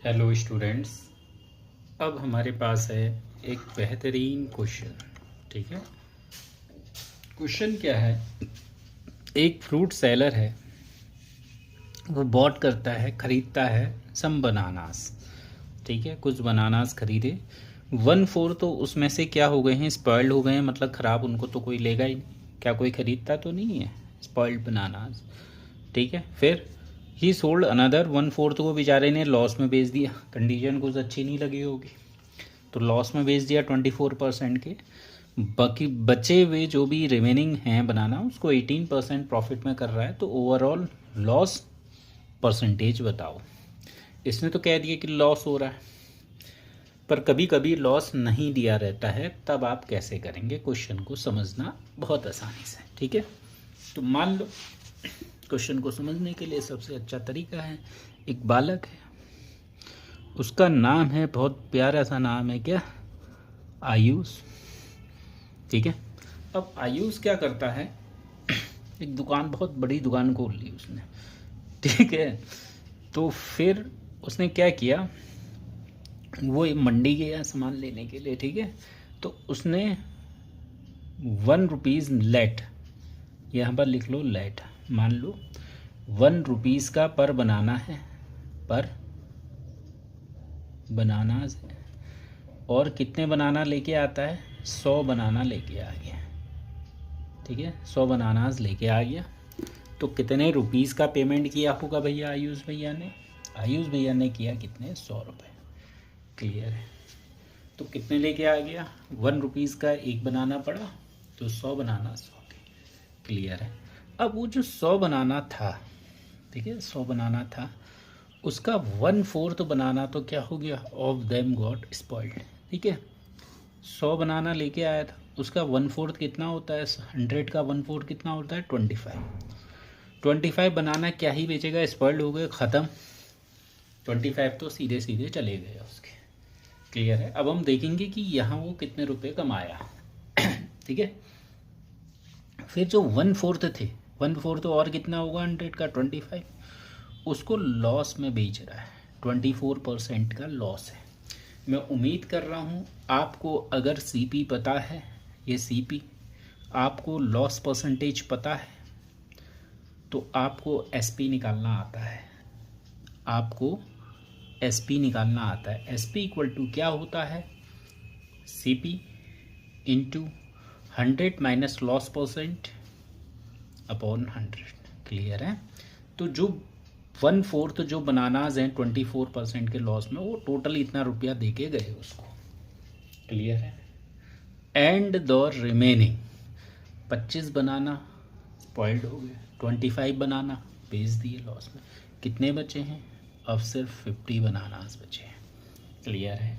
Hello students, अब हमारे पास है एक बेहतरीन क्वेश्चन। ठीक है, क्वेश्चन क्या है। एक फ्रूट सेलर है, वो बॉट करता है, खरीदता है सम बनानास। ठीक है, कुछ बनानास खरीदे। 1/4 तो उसमें से क्या हो गए हैं, स्पॉइल्ड हो गए हैं, मतलब ख़राब। उनको तो कोई लेगा ही नहीं, क्या कोई ख़रीदता तो नहीं है स्पॉइल्ड बनानास। ठीक है, फिर ही सोल्ड अनदर 1/4 को बेचारे ने लॉस में बेच दिया। कंडीशन कुछ अच्छी नहीं लगी होगी तो लॉस में बेच दिया 24% के। बाकी बचे हुए जो भी रिमेनिंग हैं बनाना, उसको 18% प्रॉफिट में कर रहा है। तो ओवरऑल लॉस परसेंटेज बताओ। इसने तो कह दिया कि लॉस हो रहा है, पर कभी कभी लॉस नहीं दिया रहता है, तब आप कैसे करेंगे। क्वेश्चन को समझना बहुत आसानी से। ठीक है, तो मान लो क्वेश्चन को समझने के लिए सबसे अच्छा तरीका है, एक बालक है, उसका नाम है, बहुत प्यारा सा नाम है, क्या, आयुष। ठीक है, अब आयुष क्या करता है, एक दुकान, बहुत बड़ी दुकान खोल ली उसने। ठीक है, तो फिर उसने क्या किया, वो एक मंडी गया सामान लेने के लिए। ठीक है, तो उसने 1 रुपीज़ लेट, यहाँ पर लिख लो लेट, मान लो 1 रुपीज़ का पर बनाना है, पर बनाना है, और कितने बनाना लेके आता है, 100 बनाना लेके आ गया। ठीक है, 100 बनानास लेके आ गया। तो कितने रुपीज़ का पेमेंट किया होगा भैया आयुष भैया ने, आयुष भैया ने किया कितने, 100 रुपये। क्लियर है, तो कितने लेके आ गया, 1 रुपीज़ का एक बनाना पड़ा, तो 100 बनाना 100 के। क्लियर है, अब वो जो 100 बनाना था, ठीक है, 100 बनाना था, उसका 1/4 बनाना तो क्या हो गया, ऑफ देम गॉट स्पॉइल्ड। ठीक है, 100 बनाना लेके आया था, उसका 1/4 कितना होता है, 100 का 1/4 कितना होता है, 25 बनाना क्या ही बेचेगा, स्पॉइल्ड हो गए, ख़त्म। 25 तो सीधे सीधे चले गए उसके। क्लियर है, अब हम देखेंगे कि यहाँ वो कितने रुपए कमाया। ठीक है, फिर जो 1/4 थे, 1/4 तो और कितना होगा 100 का, 25, उसको लॉस में बेच रहा है, 24% का लॉस है। मैं उम्मीद कर रहा हूँ आपको अगर सीपी पता है, ये सीपी आपको लॉस परसेंटेज पता है, तो आपको एसपी निकालना आता है, आपको एसपी निकालना आता है। एसपी इक्वल टू क्या होता है, CP into 100 minus loss percent upon 100। Clear है, तो जो 1/4 जो बनानाज हैं 24% के लॉस में, वो टोटल इतना रुपया दे के गए उसको। क्लियर है, and the remaining 25 banana spoiled हो गए, 25 बनाना बेच दिए लॉस में। कितने बचे हैं, अब सिर्फ 50 बनानाज बचे हैं। क्लियर है,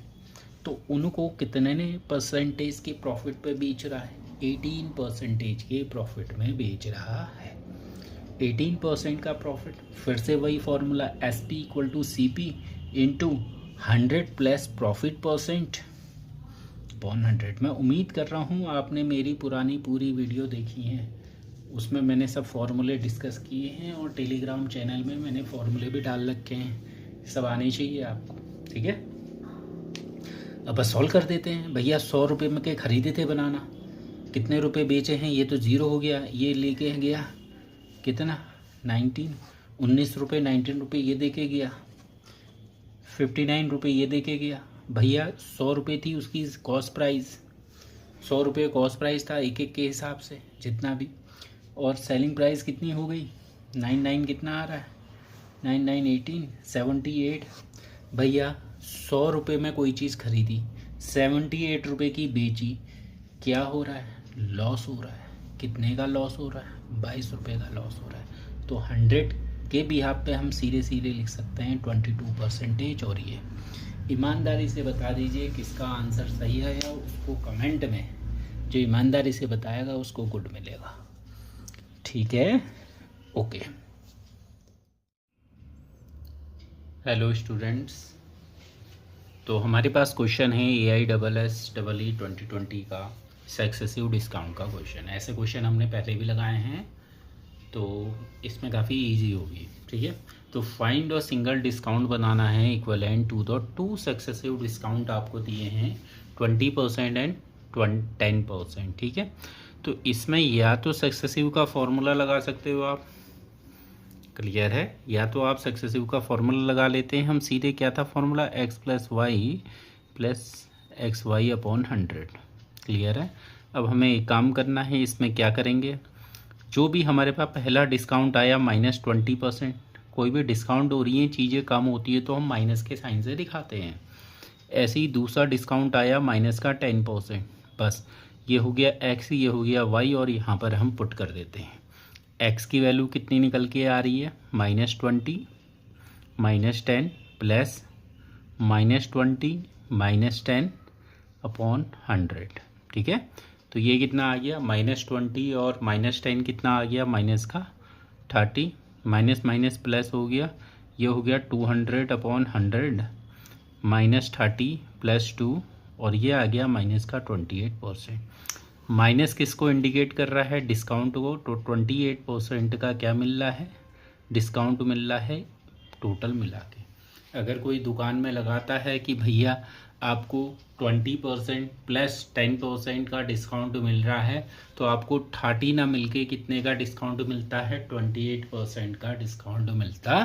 तो उनको कितने ने परसेंटेज के प्रॉफिट पे बेच रहा है, 18% के प्रॉफिट में बेच रहा है। 18% का प्रॉफिट, फिर से वही formula, S P equal to C P into 100 plus profit percent upon 100। मैं उम्मीद कर रहा हूँ आपने मेरी पुरानी पूरी वीडियो देखी है, उसमें मैंने सब फॉर्मूले डिस्कस किए हैं, और टेलीग्राम चैनल में मैंने फॉर्मूले भी डाल रखे हैं, सब आने चाहिए आपको। ठीक है, अब बस सॉल्व कर देते हैं। भैया 100 रुपये में के ख़रीदे थे बनाना, कितने रुपए बेचे हैं, ये तो ज़ीरो हो गया, ये लेके गया कितना, 19 रुपये, 19 रुपये ये दे के गया, 59 रुपये ये दे के गया। भैया 100 रुपये थी उसकी कॉस्ट प्राइस, 100 रुपये कॉस्ट प्राइस था एक एक के हिसाब से जितना भी, और सेलिंग प्राइस कितनी हो गई, 99 कितना आ रहा है, 99 18 78। भैया 100 रुपये में कोई चीज़ खरीदी, 78 रुपये की बेची, क्या हो रहा है, लॉस हो रहा है। कितने का लॉस हो रहा है, 22 रुपये का लॉस हो रहा है। तो 100 के बिहाफ पे हम सीधे सीधे लिख सकते हैं 22%। और ये ईमानदारी से बता दीजिए किसका आंसर सही है, या उसको कमेंट में जो ईमानदारी से बताएगा उसको गुड मिलेगा। ठीक है, ओके। हेलो स्टूडेंट्स, तो हमारे पास क्वेश्चन है AISSEE 2020 का सक्सेसिव डिस्काउंट का क्वेश्चन। ऐसे क्वेश्चन हमने पहले भी लगाए हैं, तो इसमें काफ़ी इजी होगी। ठीक है, तो फाइंड और सिंगल डिस्काउंट बनाना है equivalent to the two successive discount आपको दिए हैं 20% एंड 10%, ठीक है। तो इसमें या तो सक्सेसिव का फॉर्मूला लगा सकते हो आप, क्लियर है, या तो आप सक्सेसिव का फॉर्मूला लगा लेते हैं हम सीधे। क्या था formula? x plus XY upon 100, clear है। अब हमें एक काम करना है, इसमें क्या करेंगे, जो भी हमारे पास पहला डिस्काउंट आया -20%, कोई भी डिस्काउंट हो रही है, चीज़ें कम होती है तो हम माइनस के साइन से दिखाते हैं। ऐसे ही दूसरा डिस्काउंट आया -10%, बस ये हो गया x, ये हो गया y, और यहाँ पर हम पुट कर देते हैं। x की वैल्यू कितनी निकल के आ रही है? -20 -10 प्लस -20 -10 अपॉन 100, ठीक है। तो ये कितना आ गया? -20 और -10 कितना आ गया? माइनस का 30, माइनस माइनस प्लस हो गया, ये हो गया 200 अपॉन 100 -30 प्लस 2, और ये आ गया माइनस का 28%। माइनस किसको इंडिकेट कर रहा है? डिस्काउंट को। तो 28% का क्या मिल रहा है? डिस्काउंट मिल रहा है टोटल मिला के। अगर कोई दुकान में लगाता है कि भैया आपको 20% प्लस 10% का डिस्काउंट मिल रहा है, तो आपको 30 ना मिलके कितने का डिस्काउंट मिलता है? 28% का डिस्काउंट मिलता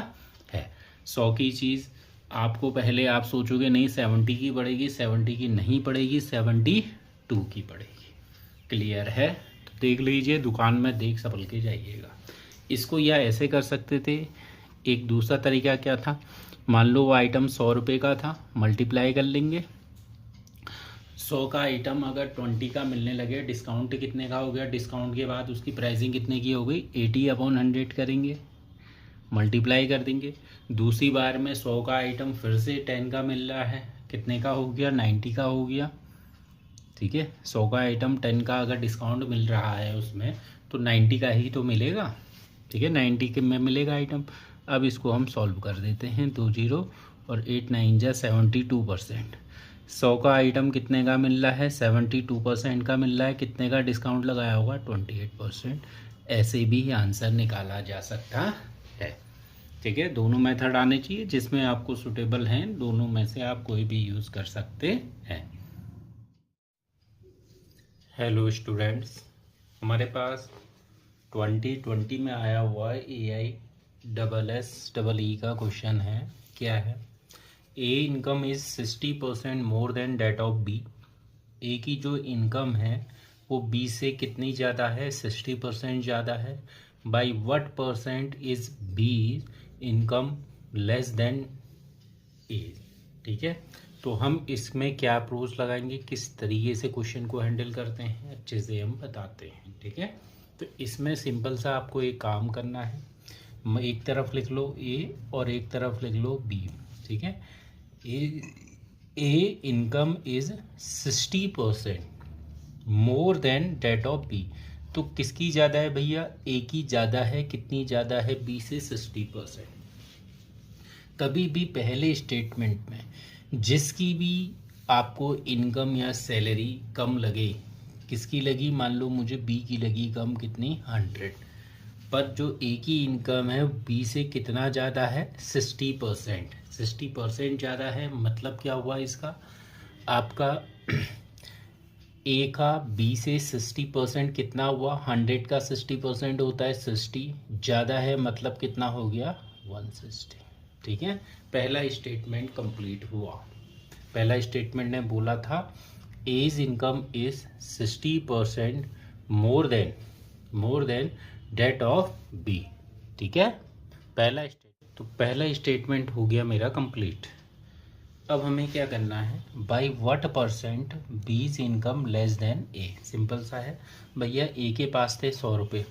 है। 100 की चीज़ आपको पहले आप सोचोगे नहीं 70 की पड़ेगी, 70 की नहीं पड़ेगी, 72 की पड़ेगी, क्लियर है। तो देख लीजिए, दुकान में देख संभल के जाइएगा। इसको या ऐसे कर सकते थे, एक दूसरा तरीका क्या था, मान लो वो आइटम 100 रुपये का था, मल्टीप्लाई कर लेंगे। 100 का आइटम अगर 20 का मिलने लगे, डिस्काउंट कितने का हो गया? डिस्काउंट के बाद उसकी प्राइसिंग कितने की हो गई? 80 अपॉन 100 करेंगे, मल्टीप्लाई कर देंगे। दूसरी बार में 100 का आइटम फिर से 10 का मिल रहा है, कितने का हो गया? 90 का हो गया, ठीक है। 100 का आइटम 10 का अगर डिस्काउंट मिल रहा है उसमें, तो 90 का ही तो मिलेगा, ठीक है, 90 के में मिलेगा आइटम। अब इसको हम सॉल्व कर देते हैं, 2 0 और 8 9 जा 72%। 100 का आइटम कितने का मिल रहा है? 72% का मिल रहा है, कितने का डिस्काउंट लगाया होगा? 28%। ऐसे भी आंसर निकाला जा सकता है, ठीक है। दोनों मेथड आने चाहिए, जिसमें आपको सूटेबल हैं, दोनों में से आप कोई भी यूज़ कर सकते हैं। हेलो स्टूडेंट्स, हमारे पास 2020 में आया हुआ AISSEE का क्वेश्चन है। क्या है? A income is 60% more than that of B. A की जो इनकम है वो बी से कितनी ज़्यादा है? 60% ज़्यादा है। By what percent is B income less than A, ठीक है। तो हम इसमें क्या अप्रोच लगाएंगे, किस तरीके से क्वेश्चन को हैंडल करते हैं, अच्छे से हम बताते हैं, ठीक है। तो इसमें सिंपल सा आपको एक काम करना है, एक तरफ लिख लो ए और एक तरफ लिख लो बी, ठीक है। A income is 60% more than that of B. तो किसकी ज़्यादा है भैया? ए की ज़्यादा है। कितनी ज़्यादा है? बी से 60%। कभी भी पहले स्टेटमेंट में जिसकी भी आपको इनकम या सैलरी कम लगे, किसकी लगी? मान लो मुझे बी की लगी कम, कितनी? 100, पर जो ए की इनकम है बी से कितना ज़्यादा है? 60%। 60% ज़्यादा है, मतलब क्या हुआ इसका? आपका ए का बी से 60% कितना हुआ? 100 का 60% होता है 60, ज़्यादा है मतलब कितना हो गया? 160, ठीक है। पहला स्टेटमेंट कंप्लीट हुआ। पहला स्टेटमेंट ने बोला था A's income is 60% more than that of B, ठीक है। पहला स्टेटमेंट हो गया मेरा कंप्लीट। अब हमें क्या करना है? बाई व्हाट परसेंट बीज इनकम लेस देन ए। सिंपल सा है भैया, ए के पास थे 100 रुपये,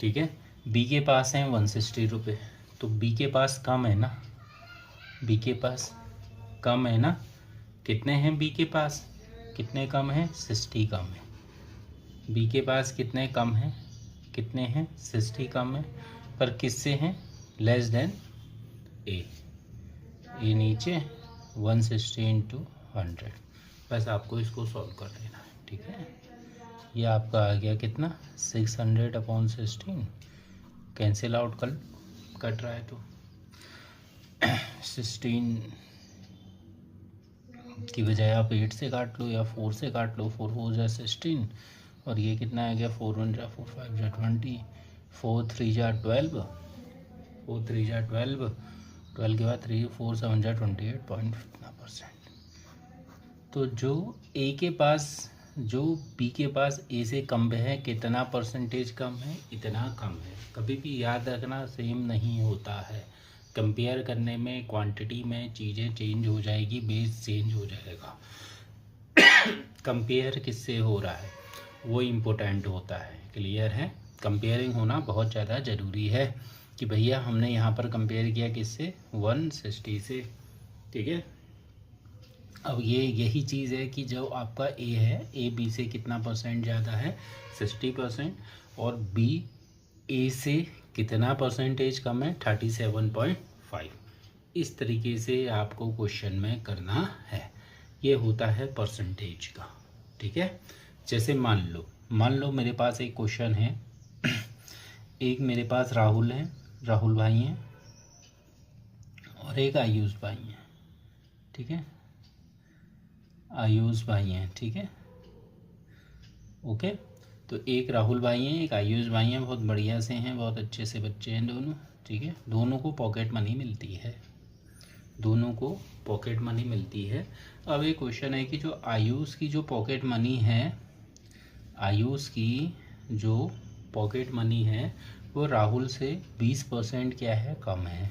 ठीक है, बी के पास हैं 160 रुपये, तो बी के पास कम है ना, बी के पास कम है ना। कितने हैं बी के पास? कितने कम है? 60 कम है। बी के पास कितने कम हैं? कितने हैं? 60 कम है, पर किससे हैं? लेस देन ए। ए नीचे 160 इंटू 100, बस आपको इसको सॉल्व कर देना है, ठीक है। ये आपका आ गया कितना? 600 अपॉन 16, कैंसिल आउट कट रहा है तो 16 की बजाय आप 8 से काट लो या 4 से काट लो। 4 4 जा 16 और ये कितना आ गया 4 1 जा 4 5 जा 20, 4 3 जा 12, 4 3 जा 12, 12 के बाद 3 4 7 जा 28.5%। तो जो ए के पास, जो बी के पास ए से कम है, कितना परसेंटेज कम है, इतना कम है। कभी भी याद रखना सेम नहीं होता है, कंपेयर करने में क्वांटिटी में चीज़ें चेंज हो जाएगी, बेस चेंज हो जाएगा। कंपेयर किससे हो रहा है वो इम्पोर्टेंट होता है। क्लियर है? कंपेयरिंग होना बहुत ज़्यादा ज़रूरी है कि भैया हमने यहाँ पर कंपेयर किया किससे, 160 से। ठीक है, अब ये यही चीज़ है कि जो आपका ए है, ए बी से कितना परसेंट ज़्यादा है, 60%, और बी ए से कितना परसेंटेज कम है, 37.5। इस तरीके से आपको क्वेश्चन में करना है। ये होता है परसेंटेज का। ठीक है, जैसे मान लो मेरे पास एक क्वेश्चन है, एक मेरे पास राहुल है, राहुल भाई हैं, और एक आयुष भाई हैं। ठीक है, आयुष भाई हैं। ठीक है, ओके। तो एक राहुल भाई हैं, एक आयुष भाई हैं, बहुत बढ़िया से हैं, बहुत अच्छे से बच्चे हैं दोनों। ठीक है, दोनों को पॉकेट मनी मिलती है, दोनों को पॉकेट मनी मिलती है। अब एक क्वेश्चन है कि जो आयुष की जो पॉकेट मनी है, आयुष की जो पॉकेट मनी है वो राहुल से 20% क्या है, कम है।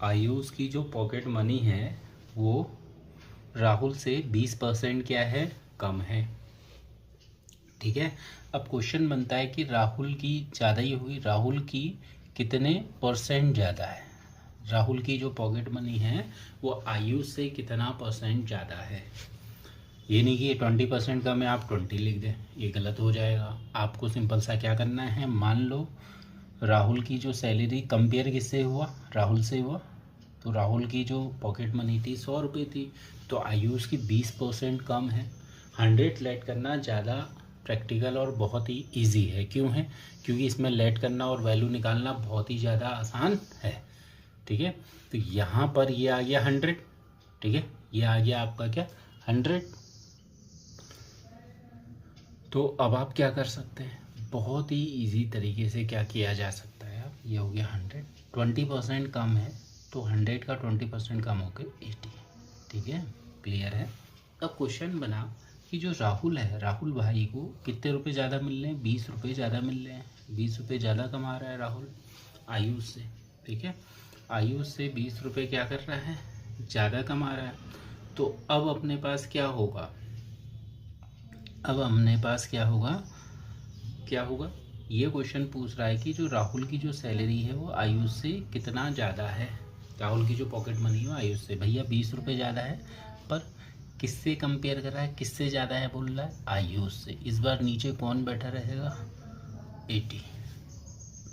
आयुष की जो पॉकेट मनी है वो राहुल से 20% क्या है, कम है। ठीक है, अब क्वेश्चन बनता है कि राहुल की ज़्यादा ही हुई, राहुल की कितने परसेंट ज़्यादा है, राहुल की जो पॉकेट मनी है वो आयुष से कितना परसेंट ज़्यादा है। ये नहीं कि 20% कम है आप 20 लिख दें, ये गलत हो जाएगा। आपको सिंपल सा क्या करना है, मान लो राहुल की जो सैलरी कंपेयर किससे हुआ, राहुल से हुआ, तो राहुल की जो पॉकेट मनी थी 100 रुपये थी, तो आयुष की 20% कम है। 100 लेट करना ज़्यादा प्रैक्टिकल और बहुत ही इजी है। क्यों है? क्योंकि इसमें लेट करना और वैल्यू निकालना बहुत ही ज़्यादा आसान है। ठीक है, तो यहाँ पर ये आ गया 100। ठीक है, ये आ गया आपका क्या, 100। तो अब आप क्या कर सकते हैं, बहुत ही इजी तरीके से क्या किया जा सकता है। आप ये हो गया 100, 20% कम है तो 100 का 20% कम हो गया 80। ठीक है, क्लियर है? अब क्वेश्चन बना कि जो राहुल है, राहुल भाई को कितने रुपए ज़्यादा मिल रहे हैं, 20 रुपये ज़्यादा मिल रहे हैं। 20 रुपये ज़्यादा कमा रहा है राहुल आयुष से। ठीक है, आयुष से 20 रुपये क्या कर रहा है, ज़्यादा कमा रहा है। तो अब अपने पास क्या होगा, अब अपने पास क्या होगा, क्या होगा, ये क्वेश्चन पूछ रहा है कि जो राहुल की जो सैलरी है वो आयुष से कितना ज़्यादा है, राहुल की जो पॉकेट मनी है वो आयुष से। भैया 20 रुपये ज़्यादा है, पर किससे कंपेयर कर रहा है, किससे ज़्यादा है बोल रहा है, आयुष से। इस बार नीचे कौन बैठा रहेगा, 80।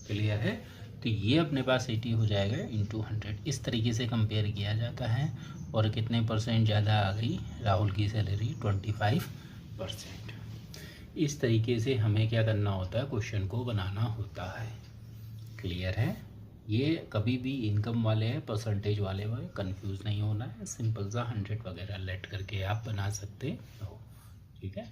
क्लियर है? तो ये अपने पास 80 हो जाएगा इंटू 100। इस तरीके से कंपेयर किया जाता है। और कितने परसेंट ज़्यादा आ गई राहुल की सैलरी, 25%। इस तरीके से हमें क्या करना होता है, क्वेश्चन को बनाना होता है। क्लियर है? ये कभी भी इनकम वाले हैं, परसेंटेज वाले हुए कंफ्यूज नहीं होना है। सिंपल सा 100 वगैरह लेट करके आप बना सकते हो। ठीक है।